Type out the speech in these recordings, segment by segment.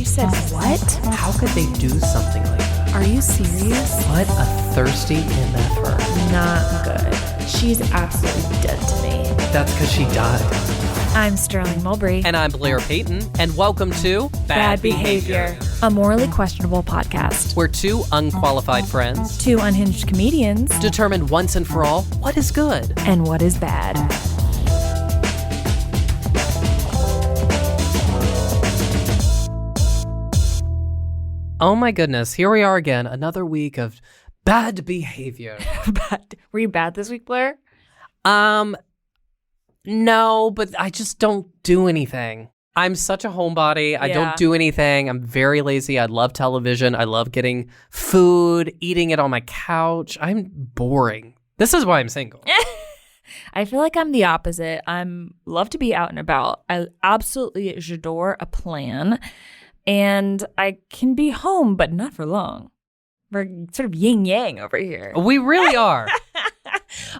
said what? How could they do something like that? Are you serious? What a thirsty MFer. Not good. She's absolutely dead to me. That's because she died. I'm Sterling Mulberry. And I'm Blair Payton. And welcome to Bad Behavior, a morally questionable podcast. We're two unqualified friends, Two unhinged comedians, determined once and for all what is good and what is bad. Oh my goodness, here we are again, another week of bad behavior. Were you bad this week, Blair? No, but I just don't do anything. I'm such a homebody. I don't do anything. I'm very lazy. I love television. I love getting food, eating it on my couch. I'm boring. This is why I'm single. I feel like I'm the opposite. Love to be out and about. I absolutely adore a plan. And I can be home, but not for long. We're sort of yin-yang over here. We really are.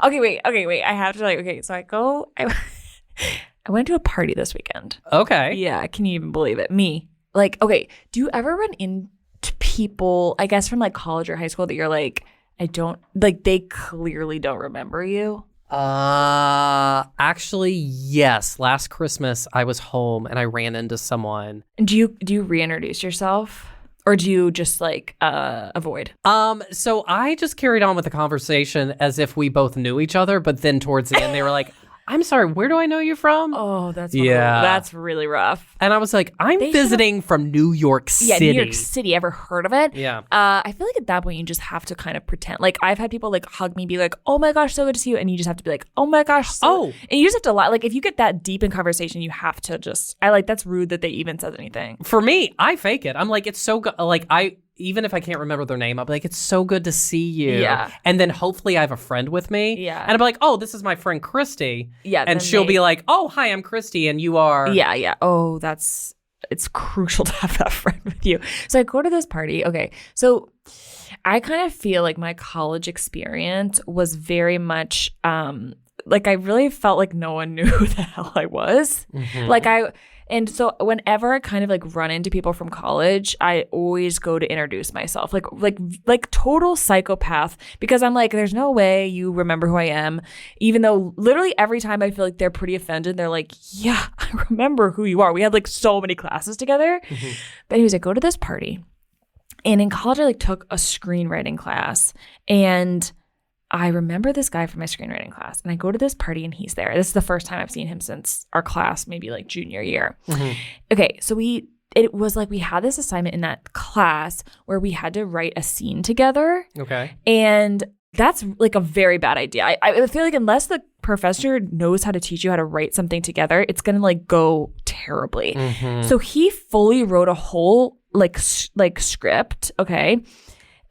Okay, wait. I have to so I went to a party this weekend. Okay. Yeah, can you even believe it? Me. Do you ever run into people, I guess from college or high school that you're they clearly don't remember you? Actually, yes. Last Christmas, I was home and I ran into someone. Do you reintroduce yourself? Or do you just avoid? So I just carried on with the conversation as if we both knew each other, but then towards the end they were like, I'm sorry, where do I know you from? Oh, that's really rough. And I was like, I'm visiting from New York City. Yeah, New York City. Ever heard of it? Yeah. I feel like at that point you just have to kind of pretend. I've had people hug me, be like, oh my gosh, so good to see you. And you just have to be like, oh my gosh. And you just have to lie. If you get that deep in conversation, you have to just, that's rude that they even said anything. For me, I fake it. I'm like, it's so good. Even if I can't remember their name, I'll be like, it's so good to see you. Yeah. And then hopefully I have a friend with me. Yeah. And I'll be like, oh, this is my friend Christy. Yeah. And she'll be like, oh, hi, I'm Christy. And you are. Yeah, yeah. Oh, it's crucial to have that friend with you. So I go to this party. Okay. So I kind of feel like my college experience was very much, I really felt like no one knew who the hell I was. Mm-hmm. And so whenever I kind of run into people from college, I always go to introduce myself, like total psychopath, because I'm like, there's no way you remember who I am, even though literally every time I feel like they're pretty offended. They're like, yeah, I remember who you are. We had so many classes together. Mm-hmm. But anyways, I go to this party, and in college I took a screenwriting class, and I remember this guy from my screenwriting class, and I go to this party and he's there. This is the first time I've seen him since our class, maybe junior year. Mm-hmm. Okay, so it was we had this assignment in that class where we had to write a scene together. Okay. And that's a very bad idea. I feel like unless the professor knows how to teach you how to write something together, it's going to go terribly. Mm-hmm. So he fully wrote a whole script, okay?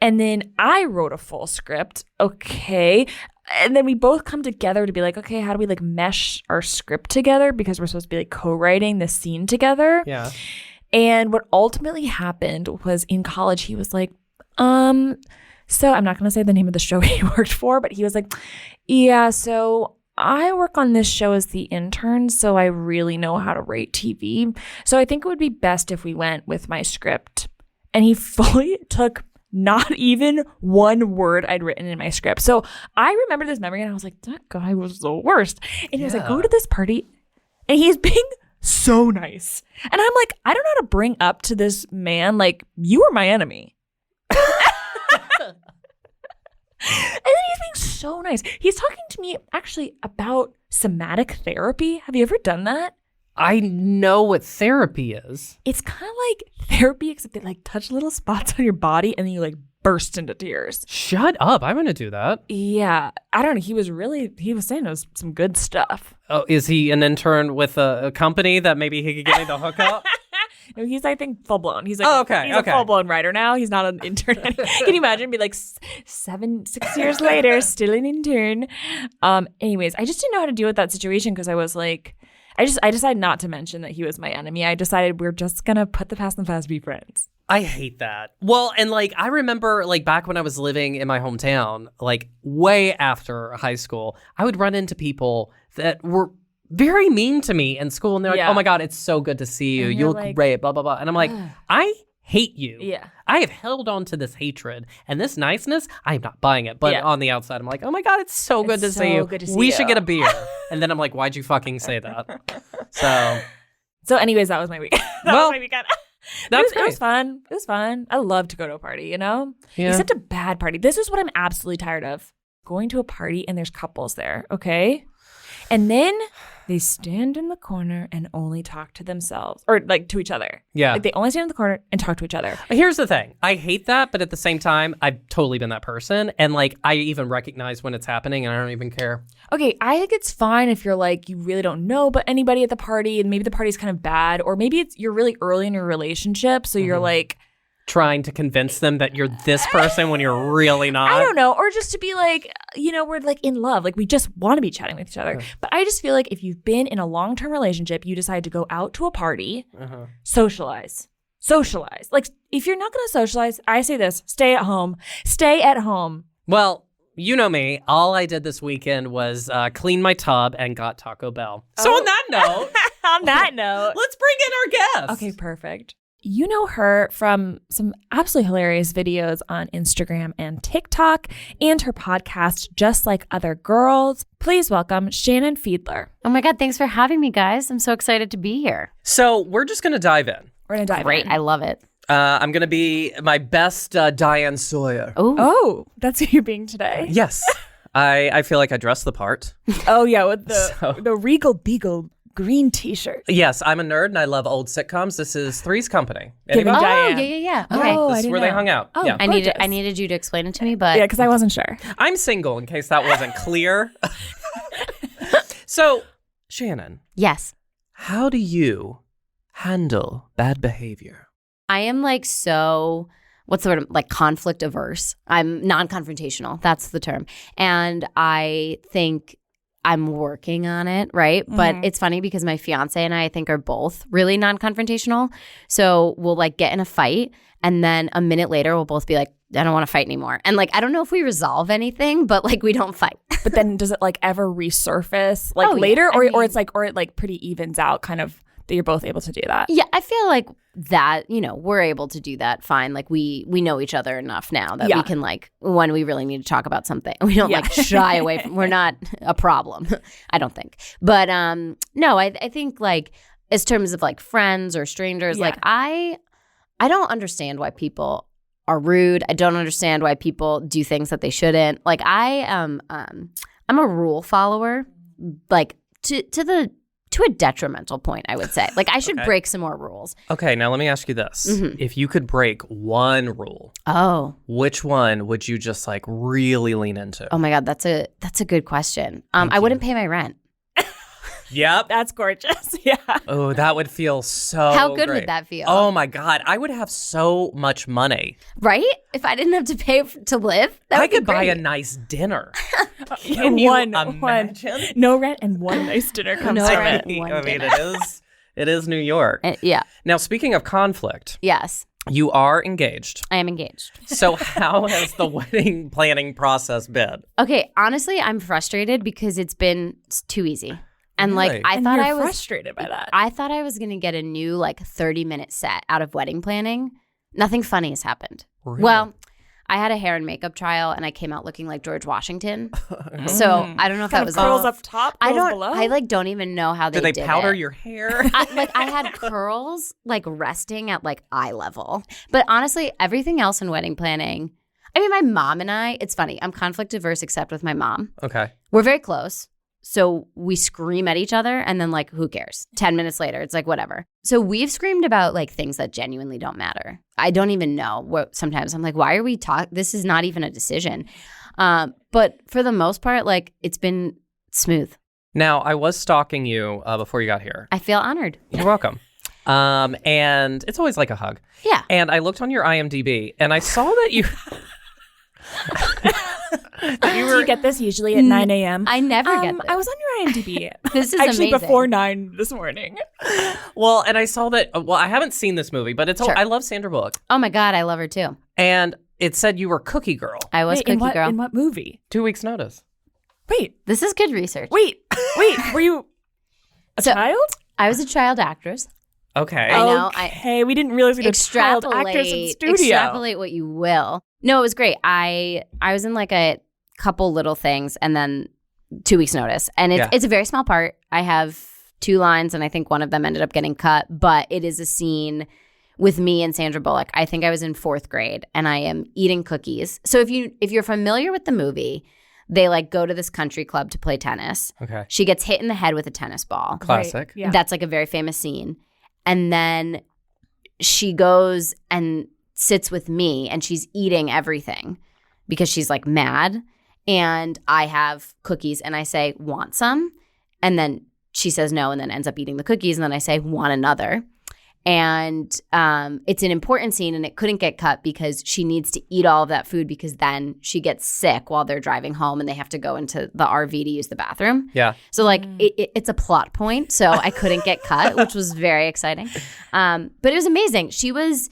And then I wrote a full script, okay? And then we both come together to be like, okay, how do we mesh our script together? Because we're supposed to be co-writing the scene together. Yeah. And what ultimately happened was in college, he was like, so I'm not going to say the name of the show he worked for, but he was like, yeah, so I work on this show as the intern, so I really know how to write TV. So I think it would be best if we went with my script. And he fully took not even one word I'd written in my script. So I remember this memory and I was like, that guy was the worst. And he was like, go to this party. And he's being so nice. And I'm like, I don't know how to bring up to this man, you were my enemy. And then he's being so nice. He's talking to me actually about somatic therapy. Have you ever done that? I know what therapy is. It's kind of like therapy, except they touch little spots on your body and then you burst into tears. Shut up. I'm going to do that. Yeah. I don't know. He was saying it was some good stuff. Oh, is he an intern with a company that maybe he could give me the hookup? No, he's, I think, full blown. He's okay. He's a full blown writer now. He's not an intern. Can you imagine? Be 6 years later, still an intern. Anyways, I just didn't know how to deal with that situation because I was I decided not to mention that he was my enemy. I decided we're just going to put the past in the past, be friends. I hate that. Well, and I remember back when I was living in my hometown, way after high school, I would run into people that were very mean to me in school. And they're like, Yeah. oh my God, it's so good to see you. And You you're look like, great, blah, blah, blah. And I'm like, I hate you. Yeah. I have held on to this hatred and this niceness. I'm not buying it. But on the outside, I'm like, oh my God, it's so good to see you. Good to see we you. should get a beer. And then I'm like, why'd you fucking say that? So anyways, that was my weekend. That was my weekend. That's it was fun. It was fun. I love to go to a party, Yeah. Except a bad party. This is what I'm absolutely tired of. Going to a party and there's couples there, okay? And then they stand in the corner and only talk to themselves or like to each other. Yeah. Like they only stand in the corner and talk to each other. Here's the thing. I hate that, but at the same time, I've totally been that person. And like, I even recognize when it's happening and I don't even care. Okay, I think it's fine if you're like, you really don't know but anybody at the party and maybe the party's kind of bad or maybe you're really early in your relationship. So you're like, trying to convince them that you're this person when you're really not. I don't know. Or just to be like, we're like in love. Like we just want to be chatting with each other. But I just feel like if you've been in a long-term relationship, you decide to go out to a party, socialize. Like if you're not going to socialize, I say this, stay at home. Stay at home. Well, you know me. All I did this weekend was clean my tub and got Taco Bell. So on that note. On that note. Let's bring in our guest. Okay, perfect. You know her from some absolutely hilarious videos on Instagram and TikTok and her podcast, Just Like Other Girls. Please welcome Shannon Fiedler. Oh my God, thanks for having me, guys. I'm so excited to be here. So we're just going to dive in. We're going to dive Great, in. I love it. I'm going to be my best Diane Sawyer. Oh, that's who you're being today? Yes. I feel like I dress the part. Oh, yeah, with the Regal Beagle green t-shirt. Yes, I'm a nerd and I love old sitcoms. This is Three's Company. Giving Anybody? Diane. Yeah. Okay. Oh, This is where they hung out. Oh, yeah. I needed you to explain it to me, but Yeah, because I wasn't sure. I'm single in case that wasn't clear. So, Shannon, yes. how do you handle bad behavior? I am like so, what's the word? Like conflict averse. I'm non-confrontational. That's the term. And I think I'm working on it, right? But it's funny because my fiance and I think are both really non-confrontational. So we'll like get in a fight and then a minute later we'll both be like, I don't want to fight anymore. And like, I don't know if we resolve anything, but like we don't fight. But then does it like ever resurface like later or it like pretty evens out kind of that you're both able to do that? Yeah, I feel like that, we're able to do that fine. Like we know each other enough now that we can like, when we really need to talk about something, we don't like shy away from, we're not a problem, I don't think. But no, I think like as terms of like friends or strangers, like I don't understand why people are rude. I don't understand why people do things that they shouldn't. Like I'm a rule follower, like to a detrimental point, I would say. Like I should break some more rules. Okay, now let me ask you this. If you could break one rule, which one would you just like really lean into? Oh my God, that's a good question. I wouldn't pay my rent. Yep. That's gorgeous. Yeah. Oh, that would feel so How good great. would that feel? Oh my God, I would have so much money. Right? If I didn't have to pay to live, that I would be could buy a great. nice dinner. Can you one imagine? No rent and one nice dinner comes No from rent. it. One I mean, dinner. it is New York. Yeah. Now, speaking of conflict, Yes. you are engaged. I am engaged. So how has the wedding planning process been? Okay, honestly, I'm frustrated because it's been too easy. And Really? like I And thought you're I was frustrated by that. I thought I was going to get a new like 30-minute set out of wedding planning. Nothing funny has happened. Really? Well, I had a hair and makeup trial and I came out looking like George Washington. So I don't know if that was curls up top, I curls don't below. I like don't even know how they Did they did powder it. your hair? I had curls like resting at like eye level. But honestly, everything else in wedding planning, I mean, my mom and I, it's funny. I'm conflict averse except with my mom. Okay. We're very close. So we scream at each other and then like, who cares? 10 minutes later, it's like, whatever. So we've screamed about like things that genuinely don't matter. I don't even know what sometimes I'm like, why are we talking? This is not even a decision. But for the most part, like it's been smooth. Now, I was stalking you before you got here. I feel honored. You're welcome. And it's always like a hug. Yeah. And I looked on your IMDb and I saw that you... Do you get this usually at 9 a.m.? I never get this. I was on your IMDb. This is actually amazing. before 9 this morning. Well, and I saw that... Well, I haven't seen this movie, but it's... Sure. I love Sandra Bullock. Oh my God, I love her too. And it said you were Cookie Girl. I was Cookie Girl. In what movie? 2 weeks notice. Wait, This is good research. wait, were you A child? I was a child actress. Okay. I know. Okay, we didn't realize we had a child actress in studio. Extrapolate what you will. No, it was great. I was in like a couple little things and then 2 weeks notice. And it's a very small part. I have 2 lines and I think one of them ended up getting cut. But it is a scene with me and Sandra Bullock. I think I was in 4th grade and I am eating cookies. So if you're familiar with the movie, they like go to this country club to play tennis. Okay. She gets hit in the head with a tennis ball. Classic. Right. Yeah. That's like a very famous scene. And then she goes and sits with me and she's eating everything because she's like mad. And I have cookies and I say, want some? And then she says no and then ends up eating the cookies. And then I say, want another? And it's an important scene and it couldn't get cut because she needs to eat all of that food because then she gets sick while they're driving home and they have to go into the RV to use the bathroom. Yeah. So like it's a plot point. So I couldn't get cut, which was very exciting. But it was amazing. She was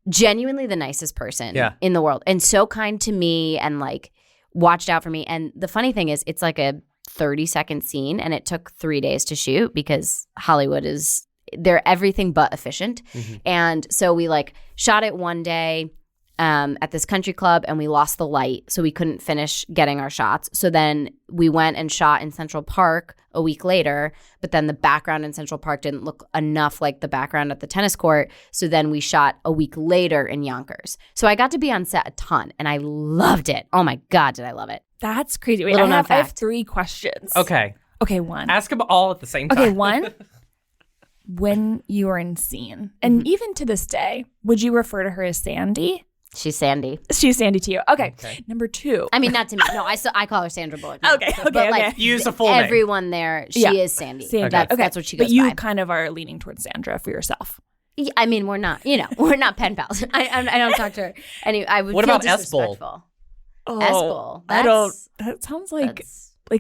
genuinely the nicest person in the world and so kind to me and like watched out for me. And the funny thing is it's like a 30-second scene and it took 3 days to shoot because Hollywood is – they're everything but efficient. Mm-hmm. And so we like shot it one day at this country club and we lost the light. So we couldn't finish getting our shots. So then we went and shot in Central Park a week later. But then the background in Central Park didn't look enough like the background at the tennis court. So then we shot a week later in Yonkers. So I got to be on set a ton and I loved it. Oh my God, did I love it. That's crazy. Wait, I have 3 questions. Okay. Okay, 1. Ask them all at the same time. Okay, 1. When you are in scene, and even to this day, would you refer to her as Sandy? She's Sandy. She's Sandy to you. Okay. Number 2. I mean, not to me. No, I call her Sandra Bullock. Okay. But like, use a full name. Everyone there, she is Sandy. Sandy. That's what she goes by. But you by. kind of are leaning towards Sandra for yourself. Yeah, I mean, we're not pen pals. I don't talk to her. Anyway, I would what feel about disrespectful. Oh, S-Bowl. I don't. That sounds like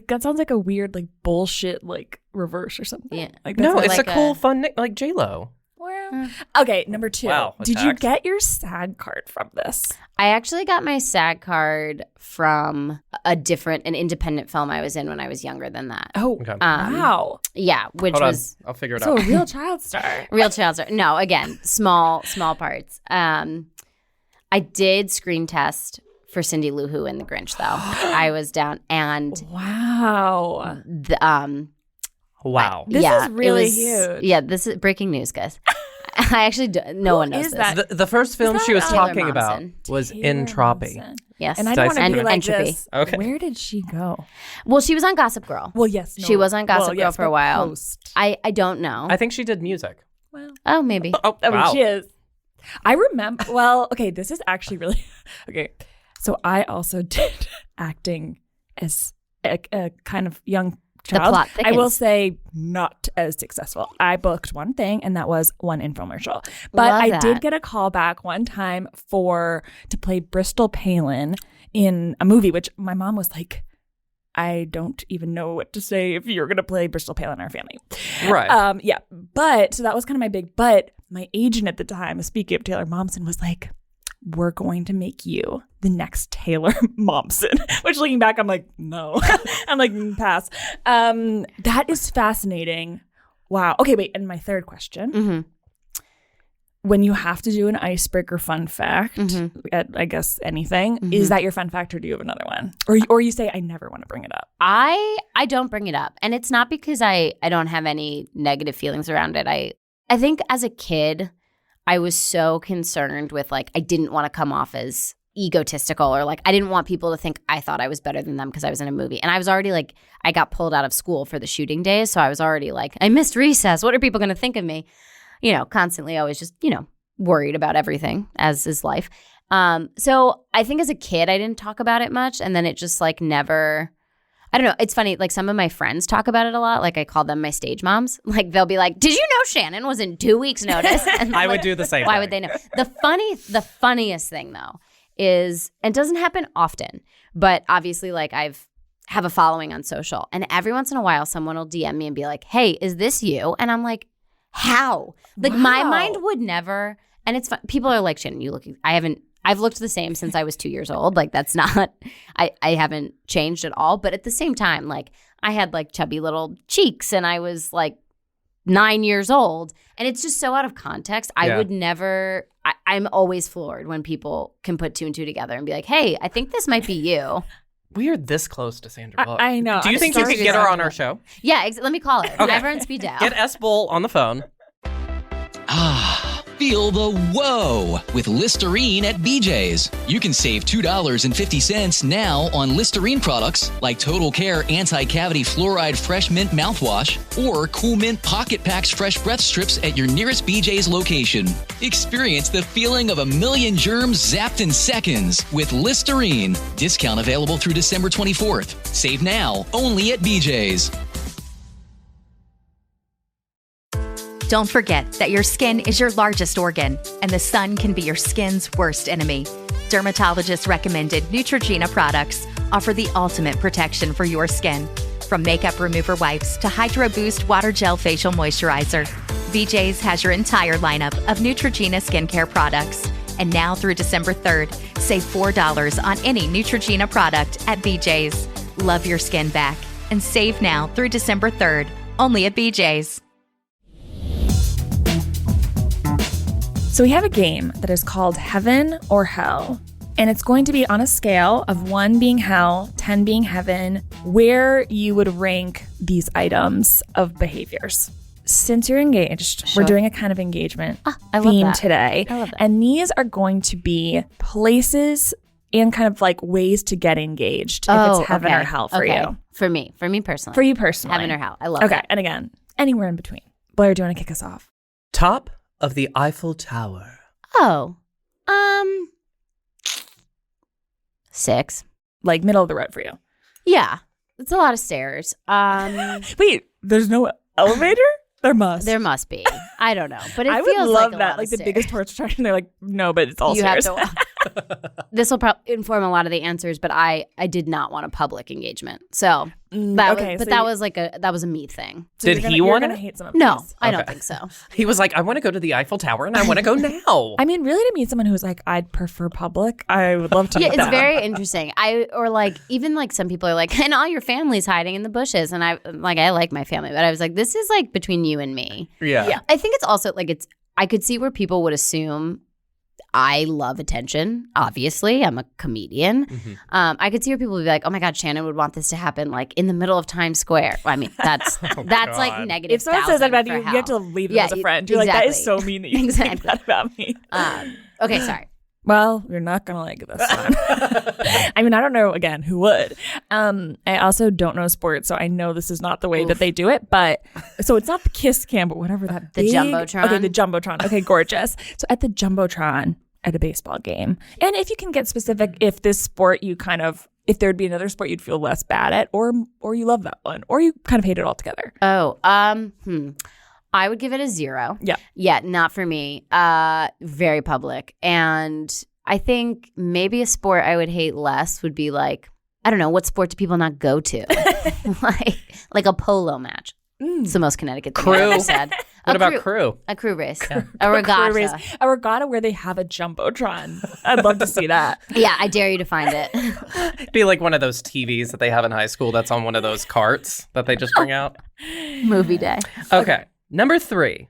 that sounds like a weird like bullshit like reverse or something. Yeah. Like, No, it's like a cool, fun nick like J-Lo. Okay, number 2. Wow, did you get your SAG card from this? I actually got my SAG card from an independent film I was in when I was younger than that. Oh, Okay. Wow. Yeah, which Hold on. was I'll figure it So out. a real child star. real child star. No, again, small parts. I did screen test for Cindy Lou Who in The Grinch, though. I was down and Wow. Wow. This is really huge. Yeah, this is breaking news, guys. I actually no one knows is this. that? The first film that she was Taylor talking about Momsen? was Taylor Entropy. Momsen. Yes, And I don't want to Dyson be like Entropy. this. Okay. Where did she go? Well, she was on Gossip Girl. Well, yes. No. She was on Gossip Well, Girl yes, for a but while. post. I don't know. I think she did music. Well, Oh, maybe. Oh, I mean, wow. she is. I remember. Well, okay. This is actually really okay. So I also did acting as a kind of young child. plot I will thickens. say not as successful. I booked one thing, and that was one infomercial. But Love I that. did get a call back one time to play Bristol Palin in a movie, which my mom was like, I don't even know what to say if you're going to play Bristol Palin in our family. Right. Yeah. But so that was kind of my big, but my agent at the time, speaking of Taylor Momsen, was like, we're going to make you the next Taylor Momsen, which looking back, I'm like, no, I'm like, pass. That is fascinating. Wow. Okay, wait. And my third question. Mm-hmm. When you have to do an icebreaker fun fact at, I guess, anything, is that your fun fact or do you have another one? Or you say, I never want to bring it up. I don't bring it up. And it's not because I don't have any negative feelings around it. I think as a kid, I was so concerned with like, I didn't want to come off as egotistical or like, I didn't want people to think I thought I was better than them because I was in a movie. And I was already like, I got pulled out of school for the shooting days. So I was already like, I missed recess. What are people going to think of me? You know, constantly always just, worried about everything, as is life. So I think as a kid, I didn't talk about it much. And then it just like never, I don't know. It's funny. Like some of my friends talk about it a lot. Like I call them my stage moms. Like they'll be like, did you know Shannon was in 2 weeks notice? And I I'm would like, do the same why thing. would they know? The funniest thing though is, and it doesn't happen often, but obviously like have a following on social. And every once in a while, someone will DM me and be like, hey, is this you? And I'm like, how? Like my Wow. mind would never. And it's fun. People are like, Shannon, I've looked the same since I was 2 years old. Like that's not, I haven't changed at all. But at the same time, like I had like chubby little cheeks and I was like 9 years old. And it's just so out of context. I would never, I'm always floored when people can put 2 and 2 together and be like, hey, I think this might be you. We are this close to Sandra Bullock. I know. Do you think you could get her on our show? Yeah, let me call her. Okay. Have her on speed dial. Get S. Bull on the phone. Feel the whoa with Listerine at BJ's. You can save $2.50 now on Listerine products like Total Care Anti-Cavity Fluoride Fresh Mint Mouthwash or Cool Mint Pocket Packs Fresh Breath Strips at your nearest BJ's location. Experience the feeling of a million germs zapped in seconds with Listerine. Discount available through December 24th. Save now only at BJ's. Don't forget that your skin is your largest organ, and the sun can be your skin's worst enemy. Dermatologist recommended Neutrogena products offer the ultimate protection for your skin. From makeup remover wipes to Hydro Boost Water Gel Facial Moisturizer, BJ's has your entire lineup of Neutrogena skincare products. And now through December 3rd, save $4 on any Neutrogena product at BJ's. Love your skin back and save now through December 3rd, only at BJ's. So we have a game that is called Heaven or Hell, and it's going to be on a scale of 1 being hell, 10 being heaven, where you would rank these items of behaviors. Since you're engaged, we're doing a kind of engagement theme today. I love that. And these are going to be places and kind of like ways to get engaged if it's heaven or hell for you. For me personally. For you personally. Heaven or hell. I love Okay, that. and again, anywhere in between. Blair, do you want to kick us off? Top of the Eiffel Tower. Oh, 6. Like middle of the road for you. Yeah, it's a lot of stairs. Wait, there's no elevator? There must. There must be. I don't know, but it I feels would love like a that. lot Like of the stairs. biggest tourist attraction. They're like, no, but it's all You stairs. have to walk. This will probably inform a lot of the answers, but I did not want a public engagement, so that was a me thing. So Did he want to it? hate some of No, these. I don't think so. He was like, I want to go to the Eiffel Tower and I want to go now. I mean, really, to meet someone who's like, I'd prefer public. I would love to. Yeah, meet it's them. very interesting. Even like some people are like, and all your family's hiding in the bushes, and I like my family, but I was like, this is like between you and me. Yeah. I think it's also like I could see where people would assume I love attention. Obviously, I'm a comedian. Mm-hmm. I could see where people would be like, "Oh my God, Shannon would want this to happen like in the middle of Times Square." Well, I mean, that's like negative. If someone says that about you, for you hell. have to leave them as a friend. You're like, that is so mean that you think that about me. Okay, sorry. Well, you're not gonna like this one. I mean, I don't know. Again, who would? I also don't know sports, so I know this is not the way that they do it. But so it's not the Kiss Cam, but whatever that The big, Jumbotron? Okay, the Jumbotron. Okay, gorgeous. So at the Jumbotron at a baseball game, and if you can get specific, if this sport you kind of, if there'd be another sport you'd feel less bad at, or you love that one, or you kind of hate it altogether. I would give it a 0. Yeah. Yeah, not for me. Very public. And I think maybe a sport I would hate less would be like, I don't know, what sport do people not go to? like a polo match. It's the most Connecticut thing I've ever said. What about crew? A crew race. A regatta. Crew race. A regatta where they have a Jumbotron. I'd love to see that. Yeah, I dare you to find it. It'd be like one of those TVs that they have in high school that's on one of those carts that they just bring out. Movie day. Okay. Number 3,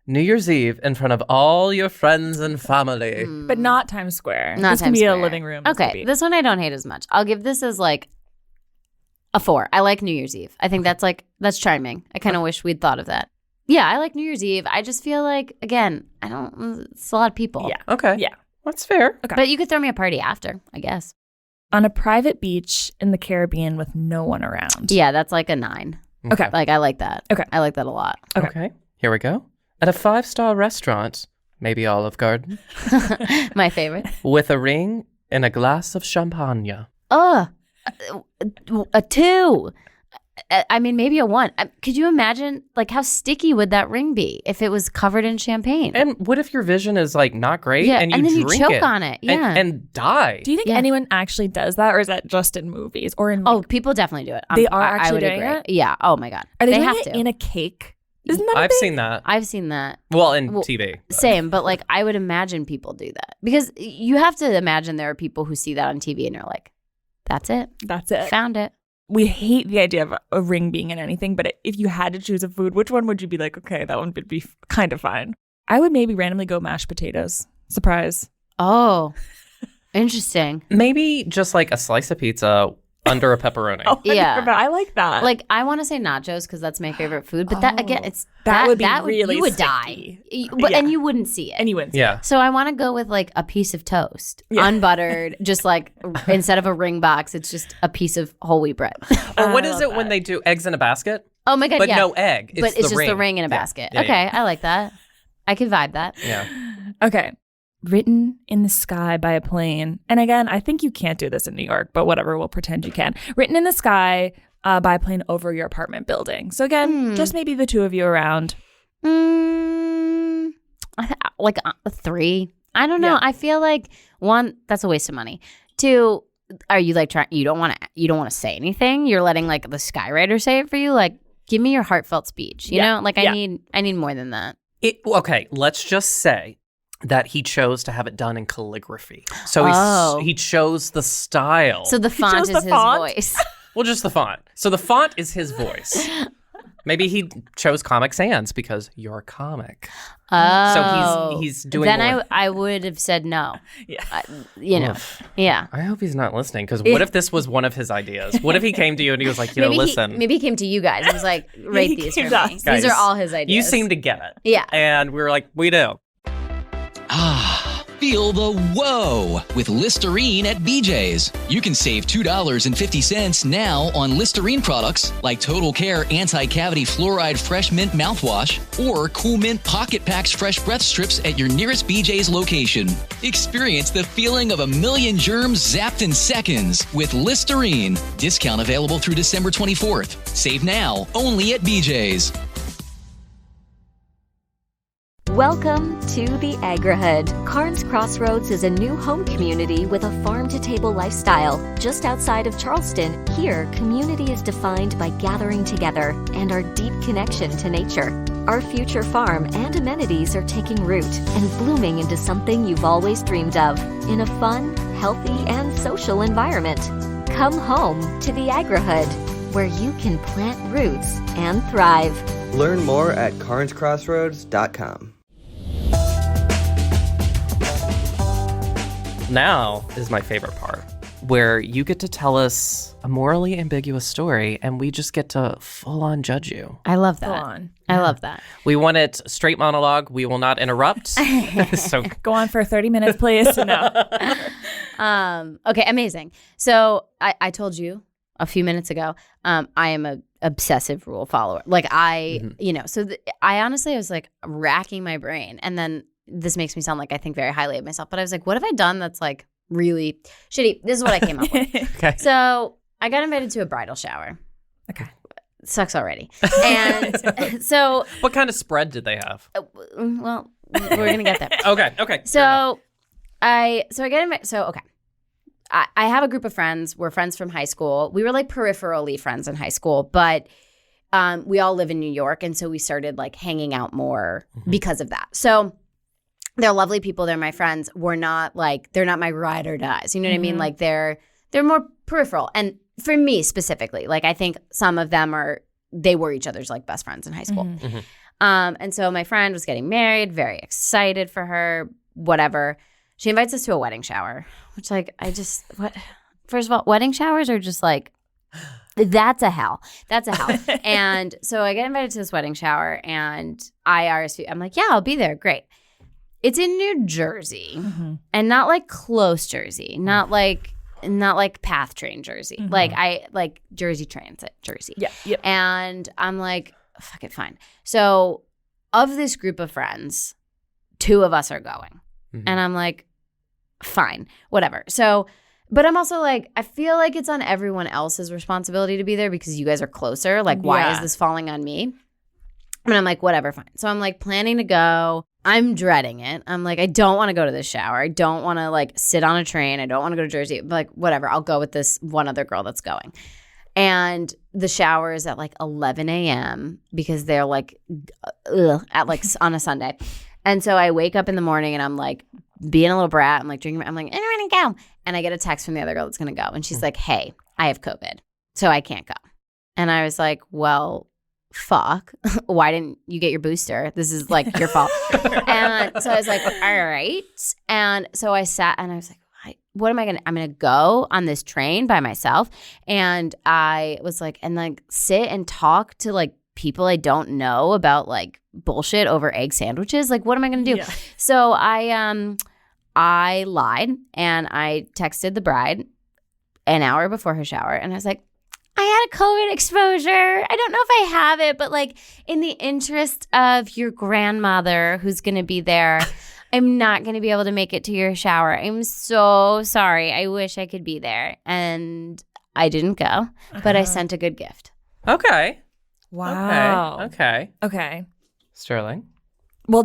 New Year's Eve in front of all your friends and family. But not Times Square. Not this can Times be a Square. living room. Okay, this one I don't hate as much. I'll give this as like a 4. I like New Year's Eve. I think that's charming. I kind of wish we'd thought of that. Yeah, I like New Year's Eve. I just feel like, again, it's a lot of people. Yeah. Okay. Yeah. That's fair. Okay. But you could throw me a party after, I guess. On a private beach in the Caribbean with no one around. Yeah, that's like a 9. Okay. Like, I like that. Okay. I like that a lot. Okay. Here we go. At a 5-star restaurant, maybe Olive Garden, My favorite. with a ring and a glass of champagne. A 2. I mean, maybe a 1. Could you imagine, like, how sticky would that ring be if it was covered in champagne? And what if your vision is like not great and you then drink you choke it on it. Yeah. and die? Do you think anyone actually does that, or is that just in movies or in? Oh, people definitely do it. They are I actually would doing agree. it? Yeah. Oh my God. Are they doing have it to. in a cake? Isn't that? I've seen that. I've seen that. Well, in TV. but- Same, but like I would imagine people do that because you have to imagine there are people who see that on TV and you're like, that's it. That's it. Found it. we hate the idea of a ring being in anything, but if you had to choose a food, which one would you be like, okay, that one would be kind of fine? I would maybe randomly go mashed potatoes. Surprise. Oh, interesting. Maybe just like a slice of pizza under a pepperoni. Oh, Yeah. I like that. Like, I want to say nachos because that's my favorite food. But that, again, it's that would be really you would sticky. die. And you wouldn't see it. And you wouldn't. Yeah. So I want to go with like a piece of toast, unbuttered, just like instead of a ring box, it's just a piece of whole wheat bread. Or what is it when they do eggs in a basket? Oh my God, But yeah. no egg. But it's just ring. the ring in a Yeah. basket. Yeah, Okay, yeah. I like that. I could vibe that. Yeah. Okay. Written in the sky by a plane. And again, I think you can't do this in New York, but whatever, we'll pretend you can. Written in the sky by a plane over your apartment building. So again, just maybe the two of you around. Like a 3. I don't know. Yeah. I feel like 1, that's a waste of money. 2, are you like trying? You don't want to say anything. You're letting like the skywriter say it for you. Like, give me your heartfelt speech. You know, like I need more than that. Okay, let's just say that he chose to have it done in calligraphy. So he chose the style. So the font is his voice. Well, just the font. So the font is his voice. Maybe he chose Comic Sans because you're a comic. Oh. So he's doing Then more. I would have said no. Yeah. You know. Yeah. I hope he's not listening because what if this was one of his ideas? What if he came to you and he was like, listen. Maybe he came to you guys and was like, rate these for me. Guys, These are all his ideas. You seem to get it. Yeah. And we were like, we do. Feel the whoa with Listerine at BJ's. You can save $2.50 now on Listerine products like Total Care Anti-Cavity Fluoride Fresh Mint Mouthwash or Cool Mint Pocket Packs Fresh Breath Strips at your nearest BJ's location. Experience the feeling of a million germs zapped in seconds with Listerine. Discount available through December 24th. Save now only at BJ's. Welcome to the Agrihood. Carnes Crossroads is a new home community with a farm-to-table lifestyle. Just outside of Charleston, here, community is defined by gathering together and our deep connection to nature. Our future farm and amenities are taking root and blooming into something you've always dreamed of in a fun, healthy, and social environment. Come home to the Agrihood, where you can plant roots and thrive. Learn more at carnescrossroads.com. Now is my favorite part, where you get to tell us a morally ambiguous story and we just get to full-on judge you. I love that. Go on. I love that. We want it straight monologue. We will not interrupt. So Go on for 30 minutes, please. No. Okay, amazing. So I told you a few minutes ago, I am a obsessive rule follower. Like I honestly was like racking my brain, and then this makes me sound like I think very highly of myself, but I was like, what have I done that's like really shitty? This is what I came up with. Okay. So I got invited to a bridal shower. Okay. Sucks already. And so, what kind of spread did they have? well, we're going to get there. Okay. So I get invited. So, okay. I have a group of friends. We're friends from high school. We were like peripherally friends in high school, but we all live in New York. And so we started like hanging out more because of that. So they're lovely people. They're my friends. We're not like, they're not my ride or dies. You know what I mean? Like they're more peripheral. And for me specifically, like I think some of them they were each other's like best friends in high school. And so my friend was getting married, very excited for her, whatever. She invites us to a wedding shower, which like, what? First of all, wedding showers are just like, that's a hell. That's a hell. And so I get invited to this wedding shower and I RSVP. I'm like, yeah, I'll be there. Great. It's in New Jersey and not like close Jersey, not like PATH train Jersey, like Jersey Transit Jersey. Yeah. Yep. And I'm like, fuck it, fine. So of this group of friends, 2 of us are going. And I'm like, fine, whatever. So, but I'm also like, I feel like it's on everyone else's responsibility to be there because you guys are closer. Like, why is this falling on me? And I'm like, whatever, fine. So I'm like planning to go. I'm dreading it. I'm like, I don't want to go to this shower. I don't want to like sit on a train. I don't want to go to Jersey. But like, whatever. I'll go with this one other girl that's going. And the shower is at like 11 a.m. because they're like, at like on a Sunday. And so I wake up in the morning and I'm like being a little brat. I'm like drinking. I'm like, I'm ready to go. And I get a text from the other girl that's going to go. And she's like, hey, I have COVID. so I can't go. And I was like, well, fuck. Why didn't you get your booster? This is like your fault. And so I was like, all right. And so I sat and I was like, what am I going to, I'm going to go on this train by myself. And I was like, and like sit and talk to like people I don't know about like bullshit over egg sandwiches. Like, what am I going to do? Yeah. So I lied and I texted the bride an hour before her shower. And I was like, I had a COVID exposure. I don't know if I have it, but like in the interest of your grandmother who's going to be there, I'm not going to be able to make it to your shower. I'm so sorry. I wish I could be there. And I didn't go, but I sent a good gift. Okay. Wow. Okay. Sterling? Well,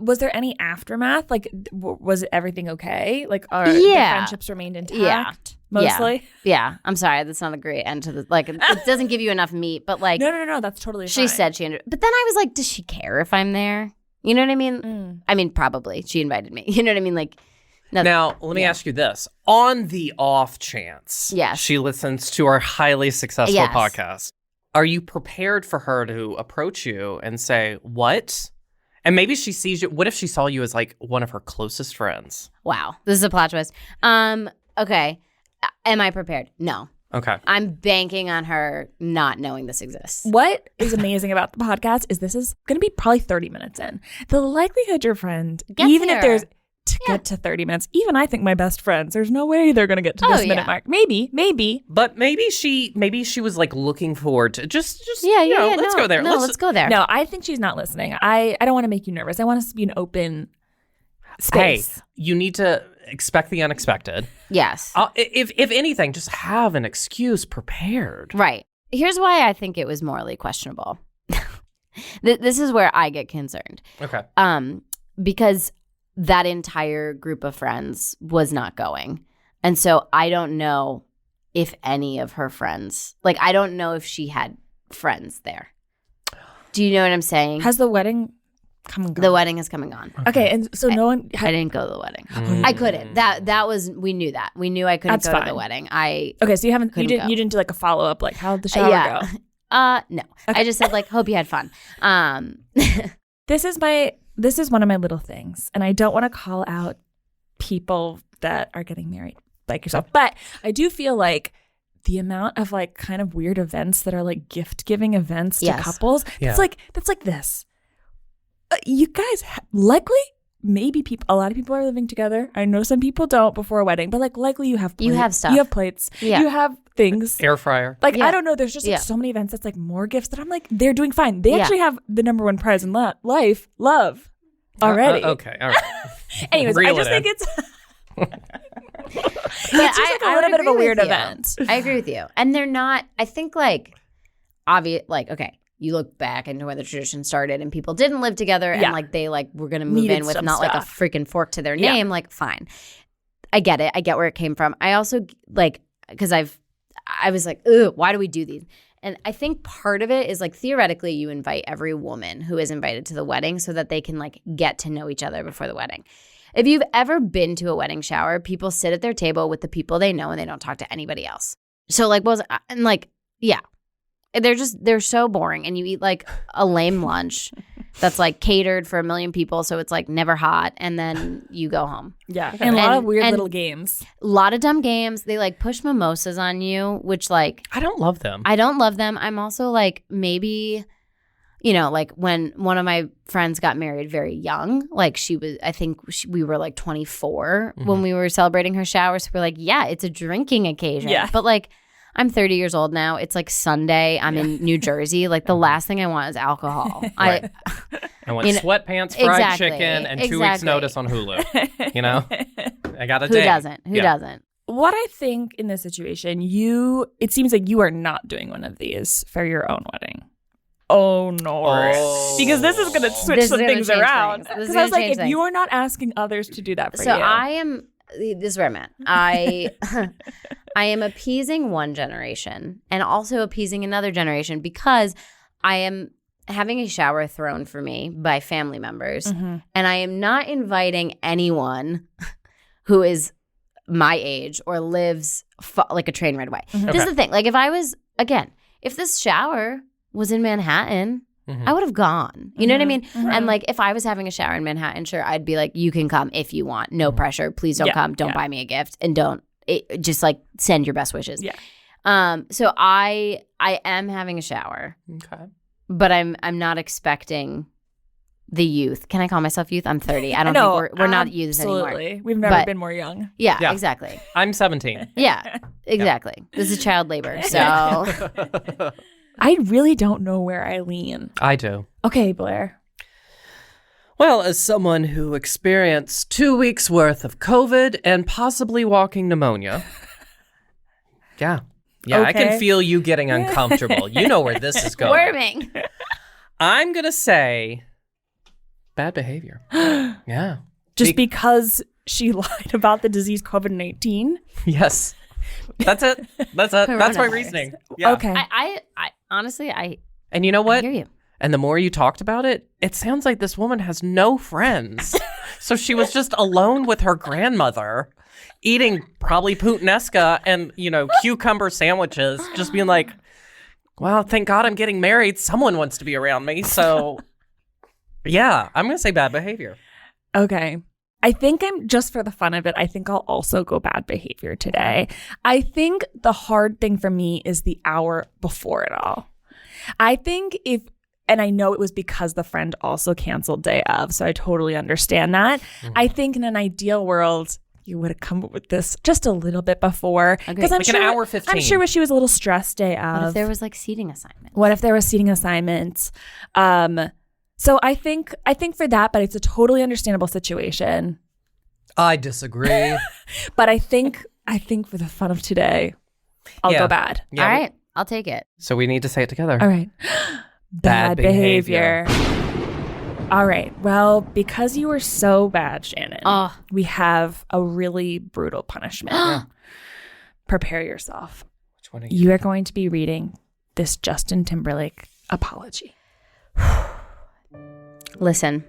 was there any aftermath? Like, was everything okay? Like, the friendships remained intact? Mostly? Yeah. I'm sorry. That's not a great end to the, like, it doesn't give you enough meat, but like. No. That's totally fine. She said she ended. But then I was like, does she care if I'm there? You know what I mean? I mean, probably. She invited me. You know what I mean? Like, no, now, let me ask you this. On the off chance she listens to our highly successful podcast, are you prepared for her to approach you and say, what? And maybe she sees you. What if she saw you as like one of her closest friends? Wow. This is a plot twist. Okay. Am I prepared? No. Okay. I'm banking on her not knowing this exists. What is amazing about the podcast is this is going to be probably 30 minutes in. The likelihood your friend, even if there's to get to 30 minutes, even I think my best friends, there's no way they're going to get to this minute mark. Maybe. But maybe she was like looking forward to just let's go there. Let's go there. No, I think she's not listening. I don't want to make you nervous. I want us to be an open space. Hey, you need to expect the unexpected. Yes. If anything, just have an excuse prepared. Right. Here's why I think it was morally questionable. This is where I get concerned. Okay. Because that entire group of friends was not going. And so I don't know if any of her friends, like I don't know if she had friends there. Do you know what I'm saying? Has the wedding come and gone? The wedding is coming on. Okay, and so no one. I didn't go to the wedding. I couldn't. That was. We knew that. We knew I couldn't go to the wedding. Okay, so you didn't do like a follow up. Like, how did the shower go? No. Okay. I just said like, hope you had fun. This is one of my little things, and I don't want to call out people that are getting married like yourself, but I do feel like the amount of like kind of weird events that are like gift giving events to couples. That's like this. You guys likely maybe a lot of people are living together. I know some people don't before a wedding, but like likely you have plates. You have stuff. You have plates. Yeah. You have things. Air fryer. Like I don't know. There's just like so many events that's like more gifts that I'm like they're doing fine. They actually have the number one prize in life, love, already. Okay, all right. Anyways, I just think it's. It's just like a little bit of a weird event. I agree with you, and they're not. I think like obvious. Like okay. You look back into where the tradition started and people didn't live together and like they like were going to move in with not like a freaking fork to their name. Like, fine. I get it. I get where it came from. I also like, because I was like, ugh, why do we do these? And I think part of it is like theoretically you invite every woman who is invited to the wedding so that they can like get to know each other before the wedding. If you've ever been to a wedding shower, people sit at their table with the people they know and they don't talk to anybody else. So like, yeah. They're so boring, and you eat like a lame lunch that's like catered for 1 million people, so it's like never hot, and then you go home. Yeah, and a lot of weird little games. A lot of dumb games. They like push mimosas on you, which like I don't love them. I'm also like maybe, you know, like when one of my friends got married very young, like we were like 24 when we were celebrating her shower, so we're like, yeah, it's a drinking occasion, but like. I'm 30 years old now. It's like Sunday. I'm in New Jersey. Like the last thing I want is alcohol. Right. I want sweatpants, fried chicken, and 2 weeks notice on Hulu. You know? I got a day. Who doesn't? What I think in this situation, it seems like you are not doing one of these for your own wedding. Oh, no. Because this is going to switch some things around. Because I was like, if you are not asking others to do that for you. So this is where I'm at. I am appeasing one generation and also appeasing another generation because I am having a shower thrown for me by family members, and I am not inviting anyone who is my age or lives like a train ride away. This is the thing. Like if I was again, if this shower was in Manhattan, I would have gone. You know what I mean? And like if I was having a shower in Manhattan, sure, I'd be like, you can come if you want. No pressure. Please don't come. Don't buy me a gift. And just like send your best wishes. Yeah. So I am having a shower. Okay. But I'm not expecting the youth. Can I call myself youth? I'm 30. I don't think we're not youths anymore. Absolutely. We've never been more young. Yeah, exactly. I'm 17. Yeah, exactly. This is child labor. So I really don't know where I lean. I do. Okay, Blair. Well, as someone who experienced 2 weeks worth of COVID and possibly walking pneumonia. Yeah, I can feel you getting uncomfortable. You know where this is going. Worming. I'm going to say bad behavior. Yeah. Just because she lied about the disease COVID-19? Yes. That's it. That's my reasoning. Yeah. Okay. I honestly, And you know what? I hear you. And the more you talked about it, it sounds like this woman has no friends. So she was just alone with her grandmother, eating probably puttanesca and, cucumber sandwiches, just being like, well, thank God I'm getting married. Someone wants to be around me. So, yeah, I'm going to say bad behavior. Okay. I think just for the fun of it, I think I'll also go bad behavior today. I think the hard thing for me is the hour before it all. I think and I know it was because the friend also canceled day of, so I totally understand that. I think in an ideal world, you would have come up with this just a little bit before. Because I'm like an hour 15. I'm sure she was a little stressed day of. What if there was like seating assignments? So I think for that, but it's a totally understandable situation. I disagree. But I think for the fun of today, I'll go bad. Yeah, all right, I'll take it. So we need to say it together. All right. Bad behavior. All right. Well, because you were so bad, Shannon, we have a really brutal punishment. Prepare yourself. Which one are You are going to be reading this Justin Timberlake apology. Listen,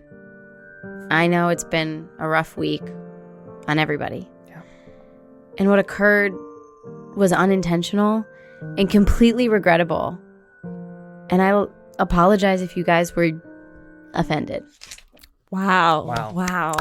I know it's been a rough week on everybody. Yeah. And what occurred was unintentional and completely regrettable. And I'll apologize if you guys were offended. Wow.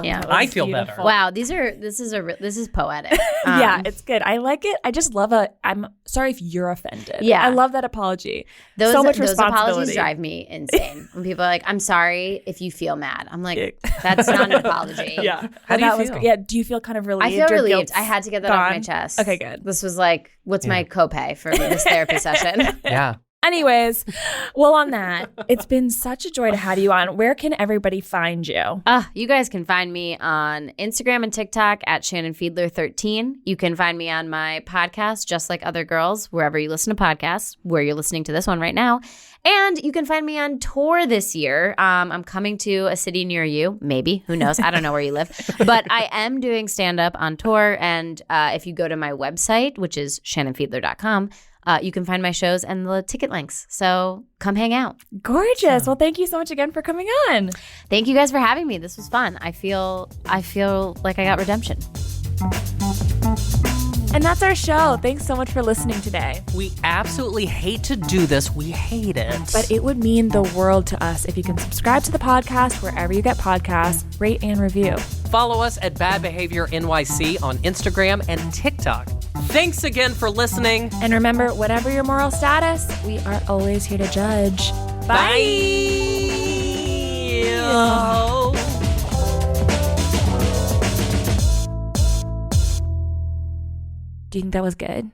Yeah. I feel better. Wow, this is poetic. Yeah, it's good. I like it. I just love I'm sorry if you're offended. Yeah. I love that apology. Those so much apologies responsibility. drive me insane. When people are like, I'm sorry if you feel mad. I'm like, that's not an apology. Yeah. How do you feel? Do you feel kind of relieved? I feel or relieved. guilt's I had to get that gone? off my chest. Okay, good. This was like, what's my copay for this therapy session? Yeah. Anyways, well, on that, it's been such a joy to have you on. Where can everybody find you? You guys can find me on Instagram and TikTok at Shannon Fiedler 13. You can find me on my podcast, Just Like Other Girls, wherever you listen to podcasts, where you're listening to this one right now. And you can find me on tour this year. I'm coming to a city near you, maybe. Who knows? I don't know where you live. But I am doing stand-up on tour. And if you go to my website, which is shannonfiedler.com, you can find my shows and the ticket links. So come hang out. Gorgeous. Well, thank you so much again for coming on. Thank you guys for having me. This was fun. I feel like I got redemption. And that's our show. Thanks so much for listening today. We absolutely hate to do this. We hate it. But it would mean the world to us if you can subscribe to the podcast wherever you get podcasts, rate and review. Follow us at Bad Behavior NYC on Instagram and TikTok. Thanks again for listening. And remember, whatever your moral status, we are always here to judge. Bye. Do you think that was good?